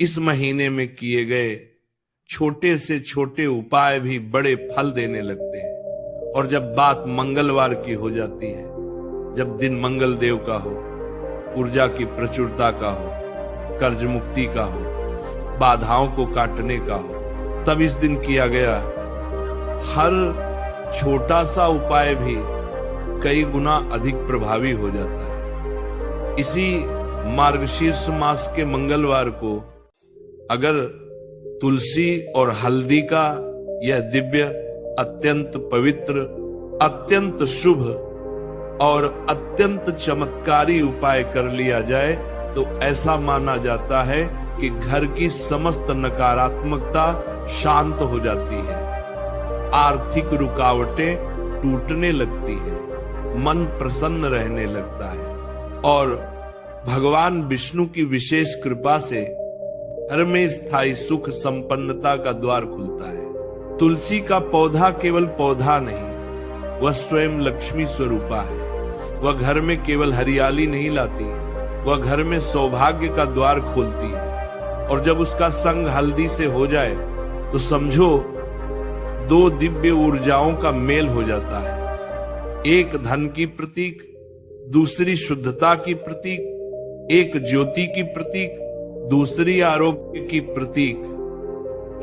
इस महीने में किए गए छोटे से छोटे उपाय भी बड़े फल देने लगते हैं। और जब बात मंगलवार की हो जाती है, जब दिन मंगल देव का हो, ऊर्जा की प्रचुरता का हो, कर्ज मुक्ति का हो, बाधाओं को काटने का हो, तब इस दिन किया गया हर छोटा सा उपाय भी कई गुना अधिक प्रभावी हो जाता है। इसी मार्गशीर्ष मास के मंगलवार को अगर तुलसी और हल्दी का यह दिव्य, अत्यंत पवित्र, अत्यंत शुभ और अत्यंत चमत्कारी उपाय कर लिया जाए तो ऐसा माना जाता है कि घर की समस्त नकारात्मकता शांत हो जाती है, आर्थिक रुकावटें टूटने लगती है, मन प्रसन्न रहने लगता है और भगवान विष्णु की विशेष कृपा से घर में स्थायी सुख संपन्नता का द्वार खुलता है। तुलसी का पौधा केवल पौधा नहीं, वह स्वयं लक्ष्मी स्वरूपा है। वह घर में केवल हरियाली नहीं लाती, वह घर में सौभाग्य का द्वार खोलती है। और जब उसका संग हल्दी से हो जाए तो समझो दो दिव्य ऊर्जाओं का मेल हो जाता है। एक धन की प्रतीक, दूसरी शुद्धता की प्रतीक, एक ज्योति की प्रतीक, दूसरी आरोग्य की प्रतीक।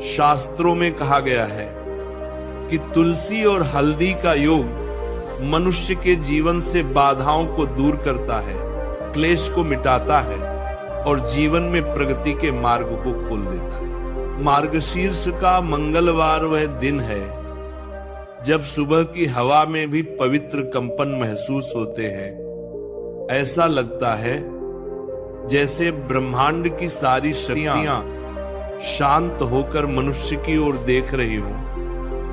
शास्त्रों में कहा गया है कि तुलसी और हल्दी का योग मनुष्य के जीवन से बाधाओं को दूर करता है, क्लेश को मिटाता है और जीवन में प्रगति के मार्ग को खोल देता है। मार्गशीर्ष का मंगलवार वह दिन है जब सुबह की हवा में भी पवित्र कंपन महसूस होते हैं। ऐसा लगता है जैसे ब्रह्मांड की सारी शक्तियां शांत होकर मनुष्य की ओर देख रही हो।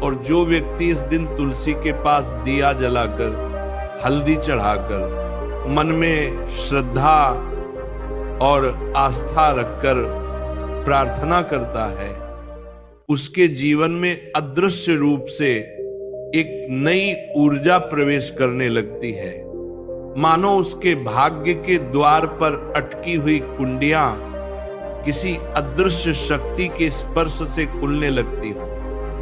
और जो व्यक्ति इस दिन तुलसी के पास दिया जलाकर, हल्दी चढ़ाकर, मन में श्रद्धा और आस्था रखकर प्रार्थना करता है, उसके जीवन में अदृश्य रूप से एक नई ऊर्जा प्रवेश करने लगती है। मानो उसके भाग्य के द्वार पर अटकी हुई कुंडियां किसी अदृश्य शक्ति के स्पर्श से खुलने लगती हो।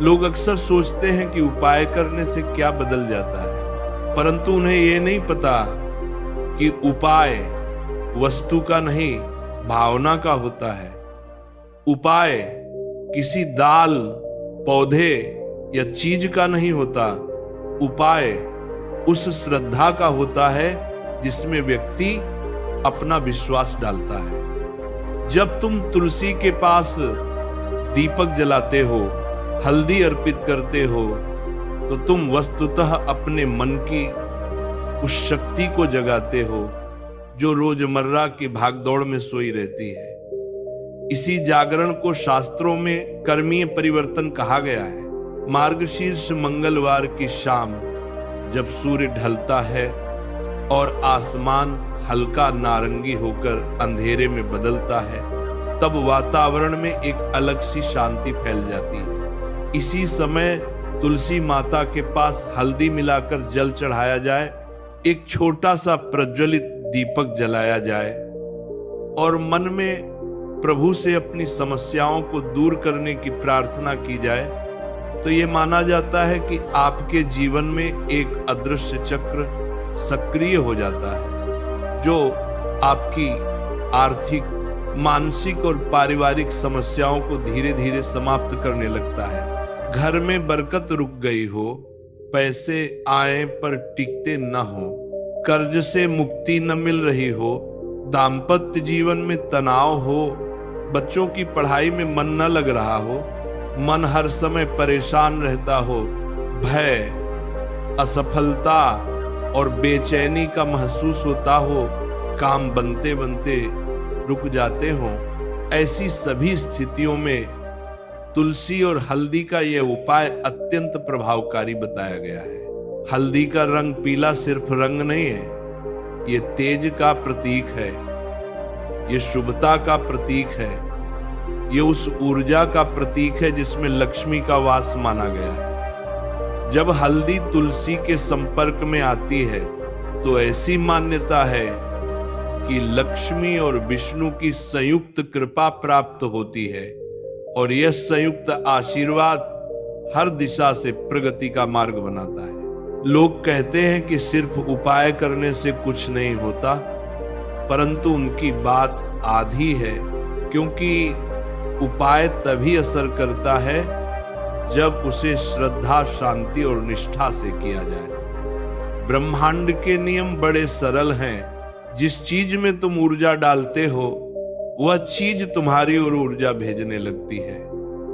लोग अक्सर सोचते हैं कि उपाय करने से क्या बदल जाता है, परंतु उन्हें यह नहीं पता कि उपाय वस्तु का नहीं, भावना का होता है। उपाय किसी दाल, पौधे या चीज का नहीं होता। उपाय उस श्रद्धा का होता है जिसमें व्यक्ति अपना विश्वास डालता है। जब तुम तुलसी के पास दीपक जलाते हो, हल्दी अर्पित करते हो, तो तुम वस्तुतः अपने मन की उस शक्ति को जगाते हो जो रोजमर्रा की भागदौड़ में सोई रहती है। इसी जागरण को शास्त्रों में कर्मीय परिवर्तन कहा गया है। मार्गशीर्ष मंगलवार की शाम जब सूर्य ढलता है और आसमान हल्का नारंगी होकर अंधेरे में बदलता है, तब वातावरण में एक अलग सी शांति फैल जाती है। इसी समय तुलसी माता के पास हल्दी मिलाकर जल चढ़ाया जाए, एक छोटा सा प्रज्वलित दीपक जलाया जाए और मन में प्रभु से अपनी समस्याओं को दूर करने की प्रार्थना की जाए, तो ये माना जाता है कि आपके जीवन में एक अदृश्य चक्र सक्रिय हो जाता है जो आपकी आर्थिक, मानसिक और पारिवारिक समस्याओं को धीरे धीरे समाप्त करने लगता है। घर में बरकत रुक गई हो, पैसे आए पर टिकते न हो, कर्ज से मुक्ति न मिल रही हो, दाम्पत्य जीवन में तनाव हो, बच्चों की पढ़ाई में मन न लग रहा हो, मन हर समय परेशान रहता हो, भय, असफलता और बेचैनी का महसूस होता हो, काम बनते बनते रुक जाते हो, ऐसी सभी स्थितियों में तुलसी और हल्दी का यह उपाय अत्यंत प्रभावकारी बताया गया है। हल्दी का रंग पीला सिर्फ रंग नहीं है, ये तेज का प्रतीक है, ये शुभता का प्रतीक है, ये उस ऊर्जा का प्रतीक है जिसमें लक्ष्मी का वास माना गया है। जब हल्दी तुलसी के संपर्क में आती है तो ऐसी मान्यता है कि लक्ष्मी और विष्णु की संयुक्त कृपा प्राप्त होती है और यह संयुक्त आशीर्वाद हर दिशा से प्रगति का मार्ग बनाता है। लोग कहते हैं कि सिर्फ उपाय करने से कुछ नहीं होता, परंतु उनकी बात आधी है, क्योंकि उपाय तभी असर करता है जब उसे श्रद्धा, शांति और निष्ठा से किया जाए। ब्रह्मांड के नियम बड़े सरल हैं। जिस चीज में तुम ऊर्जा डालते हो वह चीज तुम्हारी ओर ऊर्जा भेजने लगती है।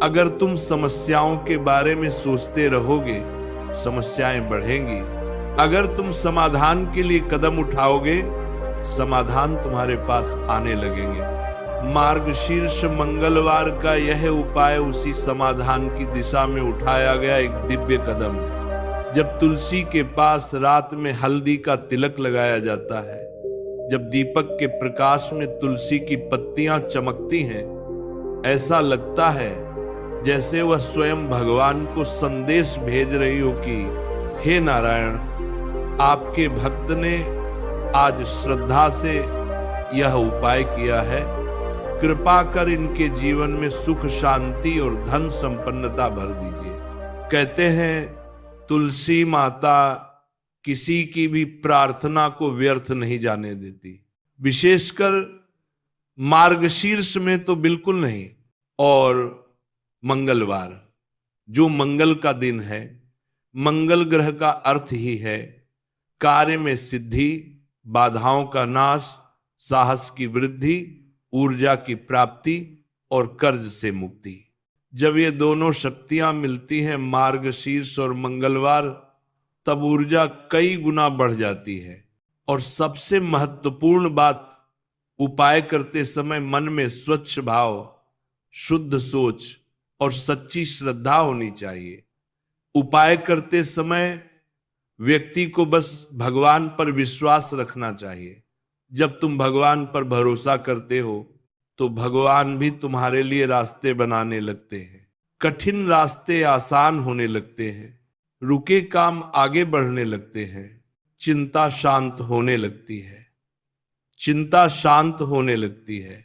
अगर तुम समस्याओं के बारे में सोचते रहोगे, समस्याएं बढ़ेंगी। अगर तुम समाधान के लिए कदम उठाओगे, समाधान तुम्हारे पास आने लगेंगे। मार्गशीर्ष मंगलवार का यह उपाय उसी समाधान की दिशा में उठाया गया एक दिव्य कदम है। जब तुलसी के पास रात में हल्दी का तिलक लगाया जाता है, जब दीपक के प्रकाश में तुलसी की पत्तियां चमकती हैं, ऐसा लगता है जैसे वह स्वयं भगवान को संदेश भेज रही हो कि हे नारायण, आपके भक्त ने आज श्रद्धा से यह उपाय किया है, कृपा कर इनके जीवन में सुख, शांति और धन संपन्नता भर दीजिए। कहते हैं तुलसी माता किसी की भी प्रार्थना को व्यर्थ नहीं जाने देती, विशेषकर मार्गशीर्ष में तो बिल्कुल नहीं। और मंगलवार जो मंगल का दिन है, मंगल ग्रह का अर्थ ही है कार्य में सिद्धि, बाधाओं का नाश, साहस की वृद्धि, ऊर्जा की प्राप्ति और कर्ज से मुक्ति। जब ये दोनों शक्तियां मिलती हैं मार्गशीर्ष और मंगलवार, तब ऊर्जा कई गुना बढ़ जाती है। और सबसे महत्वपूर्ण बात, उपाय करते समय मन में स्वच्छ भाव, शुद्ध सोच और सच्ची श्रद्धा होनी चाहिए। उपाय करते समय व्यक्ति को बस भगवान पर विश्वास रखना चाहिए। जब तुम भगवान पर भरोसा करते हो तो भगवान भी तुम्हारे लिए रास्ते बनाने लगते हैं। कठिन रास्ते आसान होने लगते हैं, रुके काम आगे बढ़ने लगते हैं, चिंता शांत होने लगती है, चिंता शांत होने लगती है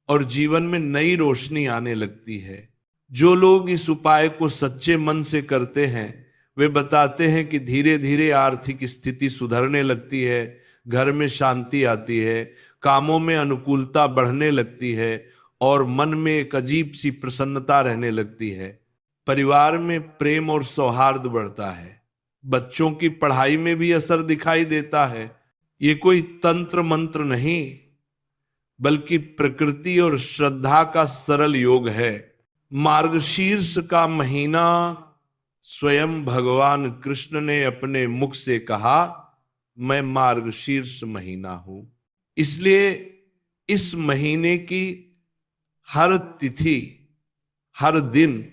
और जीवन में नई रोशनी आने लगती है। जो लोग इस उपाय को सच्चे मन से करते हैं वे बताते हैं कि धीरे धीरे आर्थिक स्थिति सुधरने लगती है, घर में शांति आती है, कामों में अनुकूलता बढ़ने लगती है और मन में एक अजीब सी प्रसन्नता रहने लगती है। परिवार में प्रेम और सौहार्द बढ़ता है। बच्चों की पढ़ाई में भी असर दिखाई देता है। ये कोई तंत्र मंत्र नहीं, बल्कि प्रकृति और श्रद्धा का सरल योग है। मार्गशीर्ष का महीना स्वयं भगवान कृष्ण ने अपने मुख से कहा, मैं मार्गशीर्ष महीना हूं। इसलिए इस महीने की हर तिथि, हर दिन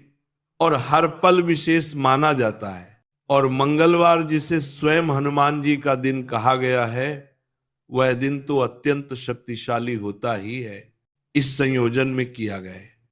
और हर पल विशेष माना जाता है। और मंगलवार जिसे स्वयं हनुमान जी का दिन कहा गया है, वह दिन तो अत्यंत शक्तिशाली होता ही है। इस संयोजन में किया गया है।